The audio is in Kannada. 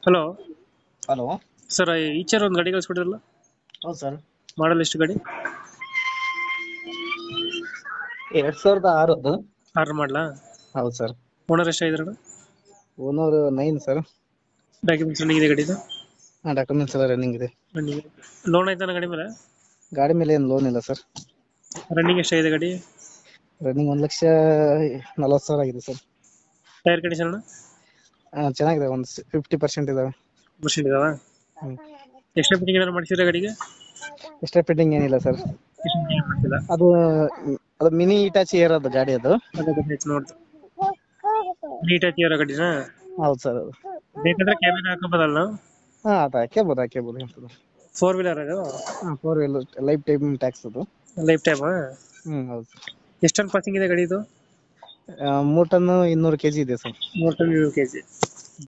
Hello hello. ಸರ್, ಈಚರ್ ಒಂದು ಗಾಡಿ ಕಳಿಸ್ಕೊಟ್ಟಿರಲ್ಲ, ಹೌದು ಸರ್. ಮಾಡಲ್ ಎಷ್ಟು ಗಾಡಿ? 2006. ಆರ್ಡರ್ ಮಾಡಲಾ? ಹೌದು ಸರ್. ಓನರ್ ಎಷ್ಟಾಗಿದ್ರಣ? Owner 9 sir. ಡಾಕ್ಯುಮೆಂಟ್ಸ್ ರನ್ನಿಂಗ್ ಇದೆ ಗಾಡಿದು? ಡಾಕ್ಯುಮೆಂಟ್ಸ್ ಎಲ್ಲ ರನ್ನಿಂಗ್ ಇದೆ. ರನ್ನಿಂಗ್. ಲೋನ್ ಆಯ್ತಾನ ಗಾಡಿ ಮೇಲೆ? ಗಾಡಿ ಮೇಲೆ ಏನು ಲೋನ್ ಇಲ್ಲ ಸರ್. ರನ್ನಿಂಗ್ ಎಷ್ಟಾಗಿದೆ ಗಾಡಿ? ರನ್ನಿಂಗ್ 1,40,000 ಆಗಿದೆ ಸರ್. ಟೈರ್ ಕಂಡೀಷನ್ ಅಣ್ಣ? ಚೆನ್ನಾಗಿದೆ, ಒಂದು 50% ಇದಾವೆ. ಮಷಿನ್ ಇದಾವ? ಹ್ಮ್. ಎಕ್ಸ್ಟ್ರಾ ಫಿಟ್ಟಿಂಗ್ ಏನಾದ್ರು ಮಾಡಿಸಿದ್ರೆ ಗಾಡಿಗೆ? ಎಕ್ಸ್ಟ್ರಾ ಫಿಟ್ಟಿಂಗ್ ಏನಿಲ್ಲ ಸರ್. ಎಕ್ಸ್ಟ್ರಾ ಫಿಟ್ಟಿಂಗ್ ಮಾಡಿಸಿಲ್ಲ? ಅದು ಅದು ಮಿನಿ ಇಟಾಚಿ ಇರೋದು ಗಾಡಿ ಅದು. ಅದೇ ಗೊತ್ತಾಯ್ತು ನೋಡ್ತು. ನೀಟಾಗಿ ಇರೋ ಗಾಡಿನಾ? ಹೌದು ಸರ್. ಬೇಕಂದ್ರೆ ಕ್ಯಾಬಿನ್ ಹಾಕೋಬೋದಲ್ಲ? ಅದು ಹಾಕ್ಬೋದು. 4 ವೀಲರ್ ಅದು? 4 ವೀಲರ್ ಲೈಫ್ ಟೈಮ್ ಟ್ಯಾಕ್ಸ್ ಅದು. Life time? ಹೌದು. ಎಷ್ಟು ಟನ್ ಪಾಸಿಂಗ್ ಇದೆ ಗಾಡಿ ಇದು? 3 ಟನ್ 200 kg ಇದೆ ಸರ್. 3 ton 200 kg.